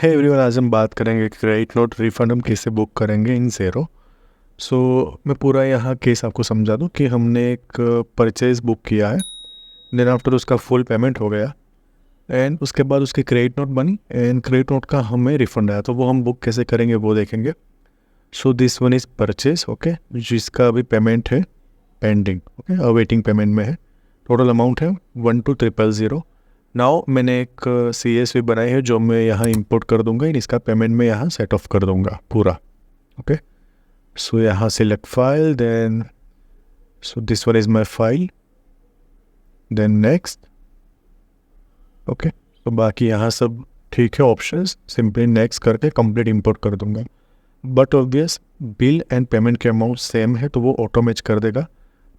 है एवरीवन, आज हम बात करेंगे क्रेडिट नोट रिफंड हम कैसे बुक करेंगे इन ज़ेरो। सो मैं पूरा यहाँ केस आपको समझा दूँ कि हमने एक परचेज़ बुक किया है, देन आफ्टर उसका फुल पेमेंट हो गया एंड उसके बाद उसकी क्रेडिट नोट बनी एंड क्रेडिट नोट का हमें रिफंड आया, तो वो हम बुक कैसे करेंगे वो देखेंगे। सो this one is purchase, okay, जिसका अभी पेमेंट है पेंडिंग, ओके, अवेटिंग पेमेंट में है। टोटल अमाउंट है 12,000। नाउ मैंने एक CSV बनाई है जो मैं यहाँ इंपोर्ट कर दूंगा, इसका पेमेंट मैं यहाँ सेट ऑफ कर दूंगा पूरा, ओके। सो यहाँ select file, then so this one is my file, then next, okay. तो बाकी यहाँ सब ठीक है, ऑप्शंस सिंपली नेक्स्ट करके कंप्लीट इंपोर्ट कर दूंगा। But obvious bill and payment के अमाउंट सेम है तो वो ऑटो मैच कर देगा,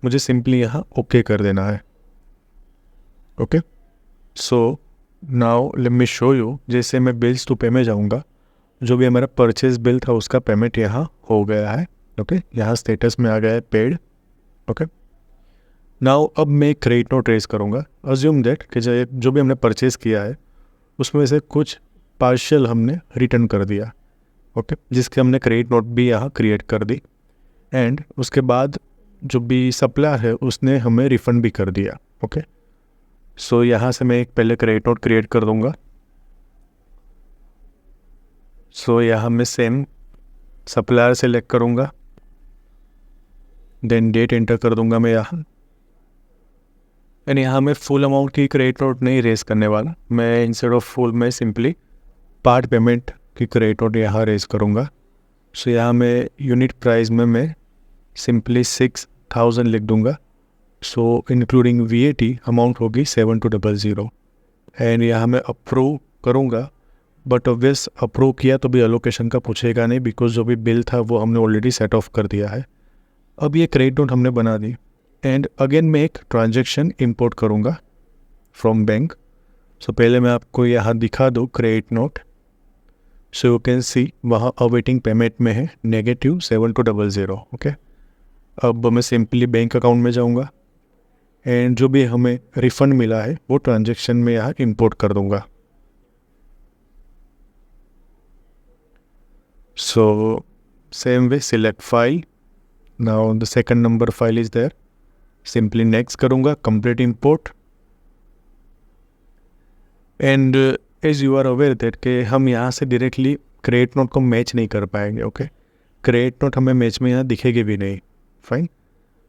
मुझे सिंपली यहाँ ओके कर देना है, okay. So now let me show you, जैसे मैं बिल्स टू पे में जाऊँगा, जो भी हमारा परचेज बिल था उसका पेमेंट यहाँ हो गया है, ओके। यहाँ स्टेटस में आ गया है पेड, ओके। नाउ अब मैं क्रेडिट नोट रेज करूँगा। अज्यूम दैट कि जो भी हमने परचेज़ किया है उसमें से कुछ पार्शियल हमने रिटर्न कर दिया, ओके, जिसके हमने क्रेडिट नोट भी यहाँ क्रिएट कर दी एंड उसके बाद जो भी सप्लायर है उसने हमें रिफ़ंड भी कर दिया, ओके। सो यहाँ से मैं एक पहले क्रेडिट नोट क्रिएट कर दूँगा। सो यहाँ मैं सेम सप्लायर सेलेक्ट करूँगा, देन डेट एंटर कर दूँगा मैं यहाँ, एंड यहाँ मैं फुल अमाउंट की क्रेडिट नोट नहीं रेज करने वाला, मैं इंस्टेड ऑफ फुल मैं सिंपली पार्ट पेमेंट की क्रेडिट नोट यहाँ रेज करूँगा। सो यहाँ मैं यूनिट प्राइस में मैं सिंपली 6,000 लिख दूँगा। सो इंक्लूडिंग VAT अमाउंट होगी 7,200 एंड यहाँ मैं अप्रूव करूँगा। बट ऑब्वियस अप्रूव किया तो भी अलोकेशन का पूछेगा नहीं, बिकॉज जो भी बिल था वो हमने ऑलरेडी सेट ऑफ कर दिया है। अब ये क्रेडिट नोट हमने बना दी एंड अगेन मैं एक ट्रांजैक्शन इंपोर्ट करूँगा फ्रॉम बैंक। सो पहले मैं आपको यहाँ दिखा दूँ credit note. So you can see वहाँ अवेटिंग पेमेंट में है -7,200, ओके। अब मैं सिंपली बैंक अकाउंट में जाऊँगा एंड जो भी हमें रिफ़ंड मिला है वो ट्रांजैक्शन में यहाँ इंपोर्ट कर दूँगा। So same way select file, now the second number file is there, simply next करूँगा, complete import and as you are aware that कि हम यहाँ से डायरेक्टली क्रेडिट नोट को मैच नहीं कर पाएंगे, ओके। क्रेडिट नोट हमें मैच में यहाँ दिखेगी भी नहीं, फाइन।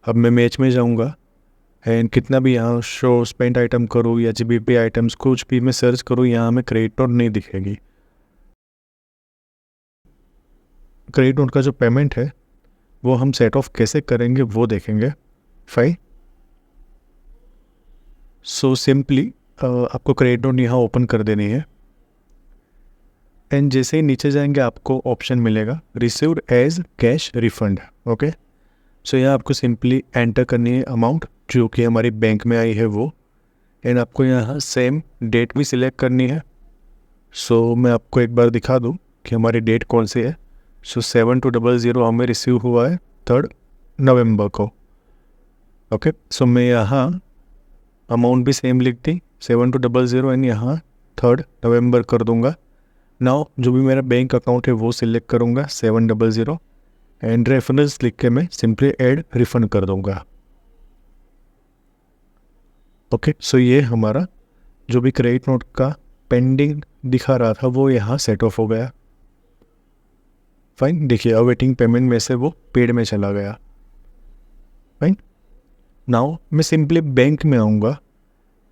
अब मैं मैच में जाऊँगा एंड कितना भी यहाँ शो स्पेंड आइटम करूँ या GBP आइटम्स कुछ भी मैं सर्च करूँ, यहाँ हमें क्रेडिट नोट नहीं दिखेगी। क्रेडिट नोट का जो पेमेंट है वो हम सेट ऑफ कैसे करेंगे वो देखेंगे, फाइन। सो सिंपली आपको क्रेडिट नोट यहाँ ओपन कर देनी है एंड जैसे ही नीचे जाएंगे आपको ऑप्शन मिलेगा received as cash refund, okay. So यहाँ आपको सिंपली एंटर करनी है अमाउंट जो कि हमारी बैंक में आई है वो, एंड आपको यहाँ सेम डेट भी सिलेक्ट करनी है। सो मैं आपको एक बार दिखा दूँ कि हमारी डेट कौन सी है। सो 7,200 हमें रिसीव हुआ है 3 नवंबर को, ओके। सो मैं यहाँ अमाउंट भी सेम लिख दी 7,200 एंड यहाँ 3 नवंबर कर दूँगा। नाउ जो भी मेरा बैंक अकाउंट है वो सिलेक्ट करूँगा 700 एंड रेफरेंस लिख के मैं सिंपली ऐड रिफंड कर दूँगा, ओके। सो ये हमारा जो भी क्रेडिट नोट का पेंडिंग दिखा रहा था वो यहाँ सेट ऑफ हो गया, फाइन। देखिए अवेटिंग पेमेंट में से वो पेड में चला गया, फाइन। नाउ मैं सिंपली बैंक में आऊँगा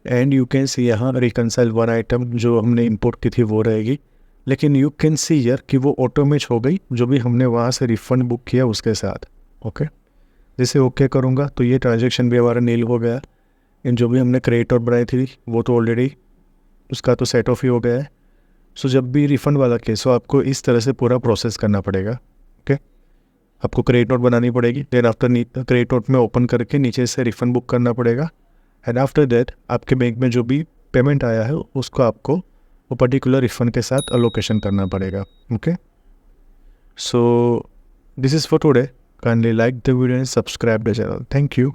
एंड यू कैन सी यहाँ रिकनसाइल वन आइटम जो हमने इंपोर्ट की थी वो रहेगी, लेकिन यू कैन सी यार कि वो ऑटो मैच हो गई जो भी हमने वहाँ से रिफ़ंड बुक किया उसके साथ, ओके। जैसे ओके करूँगा तो ये ट्रांजैक्शन भी हमारा नील हो गया एंड जो भी हमने क्रेडिट नोट बनाई थी वो तो ऑलरेडी उसका तो सेट ऑफ ही हो गया है। सो जब भी रिफ़ंड वाला केस हो आपको इस तरह से पूरा प्रोसेस करना पड़ेगा, ओके। आपको क्रेडिट नोट बनानी पड़ेगी, देन आफ्टर क्रेडिट नोट में ओपन करके नीचे से रिफ़ंड बुक करना पड़ेगा एंड आफ्टर दैट आपके बैंक में जो भी पेमेंट आया है उसको आपको वो पर्टिकुलर रिफ़ंड के साथ अलोकेशन करना पड़ेगा, okay. So this is for today, kindly like the video and subscribe the channel, thank you.